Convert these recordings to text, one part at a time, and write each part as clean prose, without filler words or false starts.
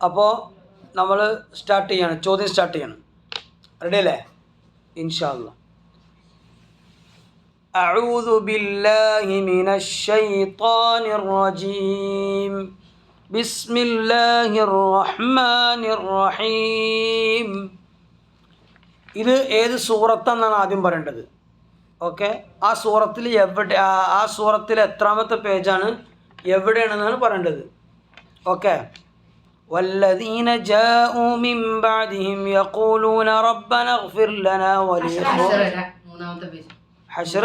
അപ്പോൾ നമ്മൾ സ്റ്റാർട്ട് ചെയ്യാണ്, ചോദ്യം സ്റ്റാർട്ട് ചെയ്യണം. റെഡി അല്ലേ? ഇൻഷാ അല്ലാഹ്. അഊദു ബില്ലാഹി മിനശ് ശൈത്വാനിർ റജീം. ബിസ്മില്ലാഹിർ റഹ്മാനിർ റഹീം. ഇത് ഏത് സൂറത്താണെന്നാണ് ആദ്യം പറയേണ്ടത്. ഓക്കെ, ആ സൂറത്തിൽ എവിടെ, ആ സൂറത്തിൽ എത്രാമത്തെ പേജാണ്, എവിടെയാണെന്നാണ് പറയേണ്ടത്. ഓക്കെ. والذين جاءوا من بعدهم يقولون ربنا اغفر لنا ولإخواننا. ഹശ്ർ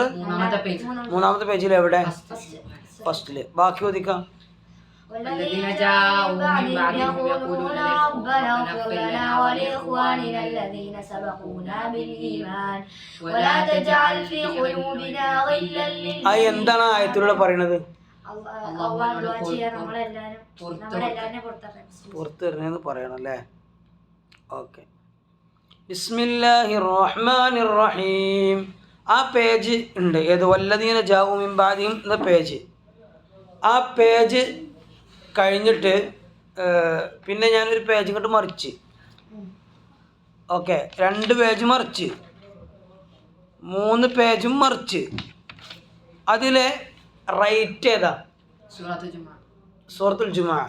മൂന്നാമത്തെ പേജിൽ എവിടെ? ഫസ്റ്റില്. ബാക്കി ഓദിക്കാം. والذين جاءوا من بعدهم يقولون ربنا اغفر لنا ولإخواننا الذين سبقونا بالإيمان ولا تجعل في قلوبنا غلا للذين. എന്താണ് ആയത്തിലൂടെ പറയുന്നത്? പുറത്ത് തരണേന്ന് പറയണം അല്ലേ? ഓക്കെ. ബിസ്മില്ലാഹിർ റഹ്മാനിർ റഹീം. ആ പേജ് ഉണ്ട്, ഏത്? വല്ലദീന ജാഉ മിൻ ബഅദിഹിം എന്ന പേജ്. ആ പേജ് കഴിഞ്ഞിട്ട് പിന്നെ ഞാനൊരു പേജ് ഇങ്ങോട്ട് മറിച്ച്. ഓക്കെ, 2 പേജ് മറിച്ച്, 3 പേജും മറിച്ച്. അതിലെ റൈറ്റ് ഏതാ? സൂറത്തുൽ ജുമുഅ.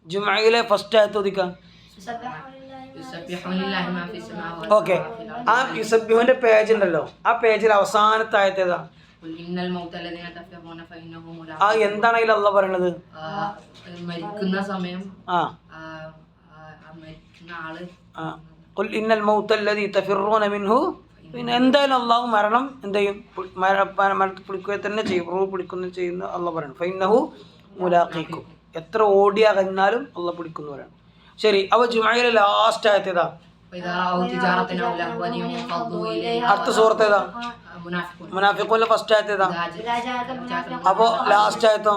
ജുമുഅയിലെ ഫസ്റ്റ് ആയത്ത് ഓദിക്കാം. ഓക്കെ, ആ യുസബ്ബിഹുവിന്റെ പേജ് ഉണ്ടല്ലോ, ആ പേജിൽ അവസാനത്തെ ആയത്ത് ഏതാ? ആ എന്താണ് അതിൽ അല്ലാഹ് പറയണത്? മരിക്കുന്ന സമയം ഖുൽ ഇന്നൽ മൗതല്ലദീ തഫിറൂന മിൻഹു. പിന്നെ എന്തായാലും അള്ളാഹു മരണം എന്ത് ചെയ്യും? മരണത്തിൽ പിടിക്കുക തന്നെ ചെയ്യും, റൂഹ് പിടിക്കുന്ന ചെയ്യുന്ന അള്ളാഹ് പറയണം. ഫൈന്നഹു മുലാഖീക്കും. എത്ര ഓടിയാകന്നാലും അള്ളാഹ് പിടിക്കുന്നു പറയണം. ശരി, അപ്പോൾ ജുമുഅയിലെ ലാസ്റ്റ് ആയത്ത് ഏതാ? അടുത്ത സൂറത്ത് ഏതാ? മുനാഫിഖൂനിലെ ഫസ്റ്റ് ആയത്ത് ഏതാ? അപ്പോൾ ലാസ്റ്റ് ആയത്തോ?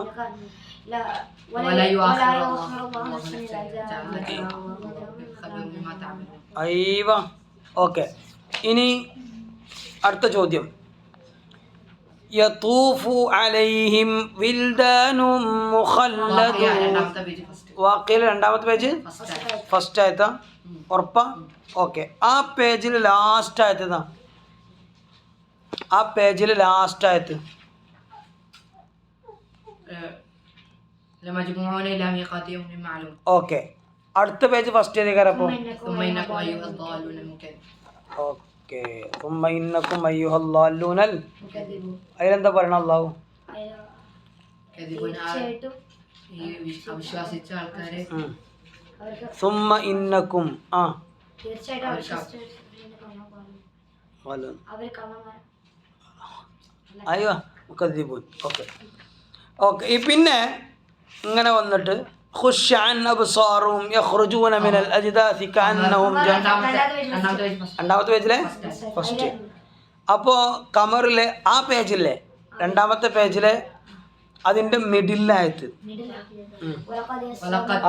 അയ്യോ. ഓക്കെ, ഇനി അടുത്ത ചോദ്യം. യതൂഫു അലൈഹിം വിൽദാനും മുഖല്ലദൂൻ. വാഖിയിലെ 2ാമത്തെ പേജ് ഫസ്റ്റ് ആയത്താ? ഉറപ്പാ? ഓക്കെ. ആ പേജിൽ ലാസ്റ്റ് ആയത്താ? ആ പേജിൽ ലാസ്റ്റ് ആയത്ത് ഓക്കെ. അടുത്ത പേജ് ഫസ്റ്റ് ഏതേക്കാരപ്പോ? ഓക്കെ. സുമ്മ ഇന്നക്കും അയ്യുഹൽ ളാലൂനൽ. അതിലെന്താ പറയണ അല്ലാഹു? അവിശ്വസിച്ച ആൾക്കാരെ സുമ്മ ഇന്നക്കും അയ്യോ മുക്കദ്ദിബൂൻ. Okay okay. പിന്നെ ഇങ്ങനെ വന്നിട്ട് ഖുശ്അൻ അബ്സാറുഹും യഖ്റുജൂന മിനൽ അജ്ദാസി കഅന്നഹും. 2ാമത്തെ പേജിലെ ഫസ്റ്റ്. അപ്പോൾ ഖമറിലെ ആ പേജിലെ 2ാമത്തെ പേജിലെ അതിൻ്റെ മിഡിലായത്.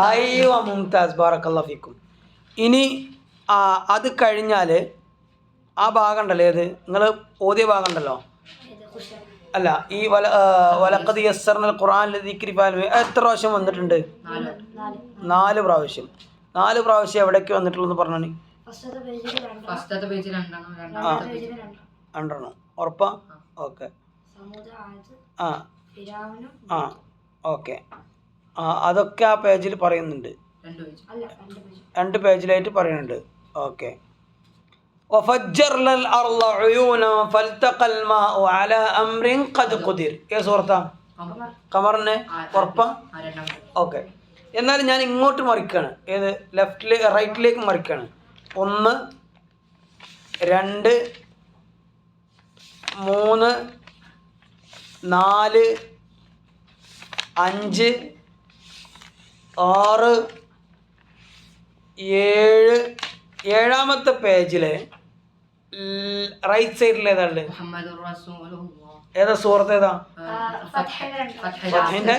അയ്യോ മുംതാസ്, ബാറക്കല്ലാഹു ഫീക്കും. ഇനി അത് കഴിഞ്ഞാൽ ആ ഭാഗം ഉണ്ടല്ലോ, ഏത് നിങ്ങൾ ഓതിയ ഭാഗം ഉണ്ടല്ലോ, അല്ല ഈ വലഖദ് യസ്സർനൽ ഖുർആന ലിദിക്രി ഫഹൽ എത്ര പ്രാവശ്യം വന്നിട്ടുണ്ട്? 4 പ്രാവശ്യം. 4 പ്രാവശ്യം എവിടേക്ക് വന്നിട്ടുള്ളതെന്ന് പറഞ്ഞാണ്? രണ്ടെണ്ണം. ഉറപ്പാ? ഓക്കെ. ഓക്കെ. അതൊക്കെ ആ പേജിൽ പറയുന്നുണ്ട്, 2 പേജിലായിട്ട് പറയുന്നുണ്ട്. ഓക്കെ. وفجرنا الأرض عيونا فالتقى الماء على أمر قد قدر. ഏത് സൂറത്താ? ഖമറിനെ. ഉറപ്പാ? ഓക്കെ. എന്നാലും ഞാൻ ഇങ്ങോട്ട് മറിക്കുകയാണ്, ഏത്? റൈറ്റിലേക്ക് മറിക്കുകയാണ്. 1 2 3 4 5 6 7. 7ാമത്തെ പേജിലെ റൈറ്റ് സൈഡിൽ ഏതാണ്ട്? ഏതാ സൂറത്ത്? ഏതാ? ഫത്ഹിന്റെ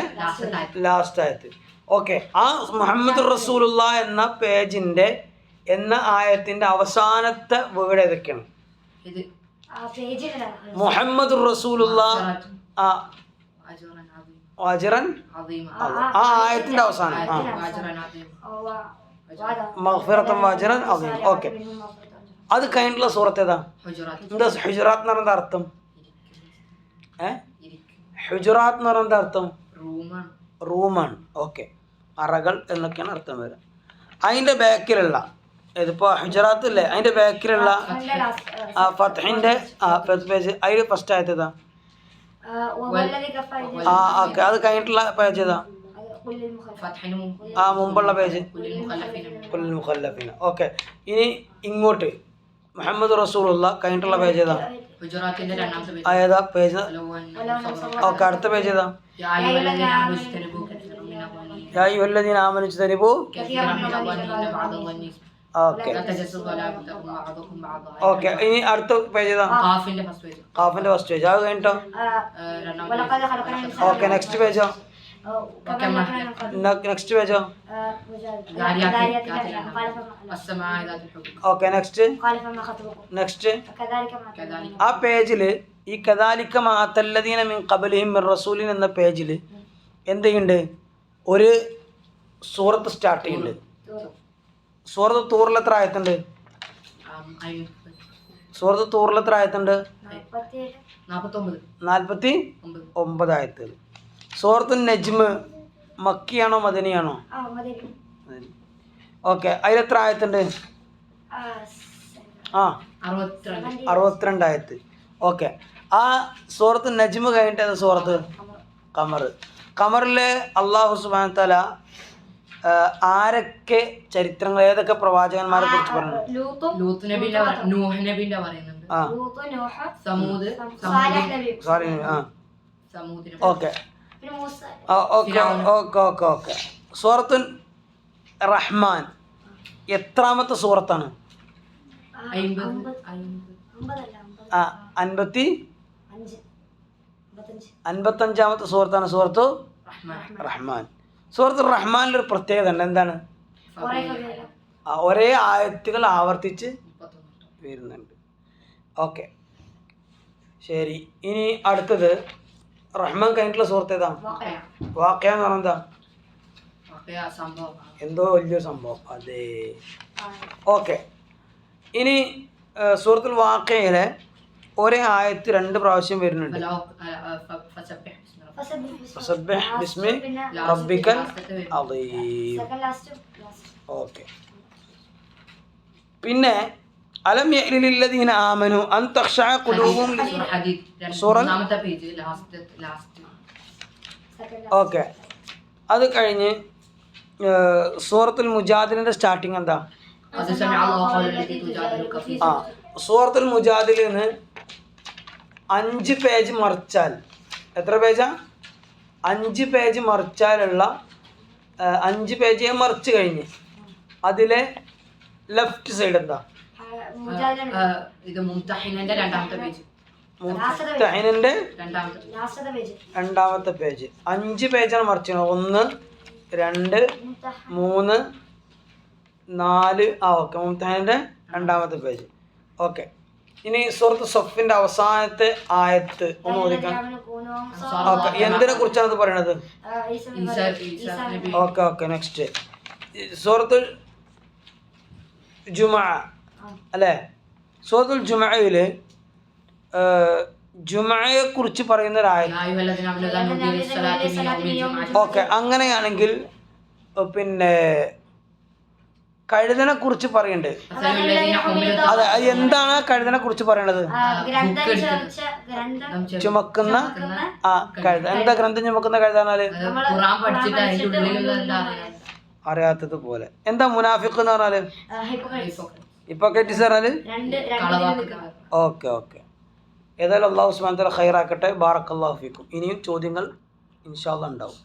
ലാസ്റ്റ് ആയത്ത്. ഓക്കെ. ആ മുഹമ്മദ് റസൂലുള്ള എന്ന പേജിന്റെ ആയത്തിന്റെ അവസാനത്തെ വേർഡ് ഏതൊക്കെയാണ്? മുഹമ്മദ് റസൂലുള്ള അജ്റൻ. ആ ആയത്തിന്റെ അവസാനം മഗ്ഫിറത്തൻ വഅജ്റൻ അദീം. ഓക്കെ, അത് കഴിഞ്ഞിട്ടുള്ള സൂറത്ത് ഏതാ? എന്താ ഹുജറാത്ത് എന്ന് പറയുന്നത് അർത്ഥം? ഹുജറാത്ത് എന്ന് പറയുന്നത് അർത്ഥം റൂമാണ്. ഓക്കെ, അറകൾ എന്നൊക്കെയാണ് അർത്ഥം വരിക. അതിൻ്റെ ബാക്കിലുള്ള ഇതിപ്പോൾ ഹുജറാത്ത് ഇല്ലേ, അതിൻ്റെ ബാക്കിലുള്ള ഫത്ഹിൻ്റെ ഫസ്റ്റ് പേജ്, അതിൽ ഫസ്റ്റ് ആയത് ഏതാ? ഓക്കെ, അത് കഴിഞ്ഞിട്ടുള്ള പേജ് ഏതാ? മുമ്പുള്ള പേജ് കുല്ലിൽ മുഖല്ലഫീന. ഓക്കെ, ഇനി ഇങ്ങോട്ട് മുഹമ്മദ് റസൂലുള്ള കഴിഞ്ഞിട്ടുള്ള പേജ് ഏതാ? ഏതാ പേജ്? ഓക്കെ, അടുത്ത പേജ് ഏതാ? യാ അയ്യുഹല്ലദീന ആമനൂ ഇജ്തനിബൂ. ഓക്കെ ഓക്കെ, ഇനി അടുത്ത പേജ് ഏതാ? ഖാഫിന്റെ ഫസ്റ്റ് പേജ്. അത് കഴിഞ്ഞിട്ടോ? ഓക്കെ, നെക്സ്റ്റ് പേജോ? നെക്സ്റ്റ് പേജോ? ഓക്കെ, നെക്സ്റ്റ് ആ പേജിൽ ഈ കദാലിക മാ അത്തല്ലദീന മിൻ ഖബ്ലിഹിം മിർ റസൂലിൻ എന്ന പേജിൽ എന്ത് ചെയ്യുന്നുണ്ട്? ഒരു സൂറത്ത് സ്റ്റാർട്ട് ചെയ്യുന്നുണ്ട്. സൂറത്ത് തൂറിൽ എത്ര ആയത്തുണ്ട്? സൂറത്ത് തൂറിൽ എത്ര ആയത്തുണ്ട്? 49 ആയത്തുകൾ. സൂറത്തുൽ നജ്മ് മക്കിയാണോ മദനിയാണോ? ഓക്കെ, അതിലെത്ര ആയത്തുണ്ട്? 62 ആയത്ത്. ഓക്കെ, ആ സൂറത്തുൽ നജ്മ് കഴിഞ്ഞിട്ട് ഏതാ സൂറത്ത്? ഖമർ. ഖമറിലെ അള്ളാഹു സുബ്ഹാനഹു വ തആല ആരൊക്കെ ചരിത്രങ്ങൾ, ഏതൊക്കെ പ്രവാചകന്മാരെ കുറിച്ച് പറഞ്ഞു? Okay okay. സൂറത്തുൽ റഹ്മാൻ എത്രാമത്തെ സൂറത്താണ്? 55ാമത്തെ സൂറത്താണ് സൂറത്തു റഹ്മാൻ. സൂറത്തുൽ റഹ്മാനിലൊരു പ്രത്യേകത ഉണ്ട്. എന്താണ്? ഒരേ ആയത്തുകൾ ആവർത്തിച്ച് വരുന്നുണ്ട്. ഓക്കെ, ശരി. ഇനി അടുത്തത് റഹ്മാൻ കഴിഞ്ഞിട്ടുള്ള സൂറത്ത് ഏതാ? വാഖിയ എന്ന് പറഞ്ഞാൽ എന്താ? എന്തോ വലിയൊരു സംഭവം. അതെ, ഓക്കെ. ഇനി സൂറത്തുൽ വാഖിയയിലെ ഒരേ ആയത്ത് 2 പ്രാവശ്യം വരുന്നുണ്ട്. ഫസബ്ബിഹ് ബിസ്മി റബ്ബിക്കൽ അദീം. ഓക്കെ, പിന്നെ അലം യഅനി ലില്ലദീന ആമനു അൻ തഖ്ശഅ ഖുലൂബുഹും ഓക്കെ. അത് കഴിഞ്ഞ് സൂറത്തുൽ മുജാദിലിന്റെ സ്റ്റാർട്ടിങ് എന്താ? സൂറത്തുൽ മുജാദിലിൽ നിന്ന് 5 പേജ് മറിച്ചാൽ എത്ര പേജാ? 5 പേജ് മറിച്ചാലുള്ള 5 പേജ് മറിച്ച് കഴിഞ്ഞ് അതിലെ ലെഫ്റ്റ് സൈഡ് എന്താ? മുംതഹിനന്റെ രണ്ടാമത്തെ പേജ്. 5 പേജാണ് മറിച്ചത്. 1 2 3 4. ഓക്കെ, മുംതഹിനന്റെ രണ്ടാമത്തെ പേജ്. ഓക്കെ, ഇനി സൂറത്ത് സഫിന്റെ അവസാനത്തെ ആയത്ത് ഒന്ന് ഓദിക്കാം. ഓക്കെ, എന്തിനെ കുറിച്ചാണ് ഇത് പറയണത്? ഓക്കെ ഓക്കെ, നെക്സ്റ്റ് സൂറത്തുൽ ജുമുഅ അല്ലേ? സൂറത്തുൽ ജുമുഅയില് ജുമുഅയെ കുറിച്ച് പറയുന്ന ഒരു ആയത്ത്. ഓക്കെ, അങ്ങനെയാണെങ്കിൽ പിന്നെ കഴുതനെ കുറിച്ച് പറയുന്നുണ്ട്. അതെ, എന്താണ് കഴുതനെ കുറിച്ച് പറയണത്? ചുമക്കുന്ന കഴുത. എന്താ ഗ്രന്ഥം ചുമക്കുന്ന കഴുതാനാല്? അറിയാത്തത് പോലെ. എന്താ മുനാഫിഖ് എന്ന് പറഞ്ഞാല്? ഹിപ്പോക്രറ്റീസ് പറഞ്ഞാല്? Okay okay. ഏതായാലും അല്ലാഹു സുബ്ഹാനഹു വ തആല ഖൈറാക്കട്ടെ. ബാറക്കല്ലാഹു ഫീക്കും. ഇനിയും ചോദ്യങ്ങൾ ഇൻഷാ അല്ലാഹ് ഉണ്ടാവും.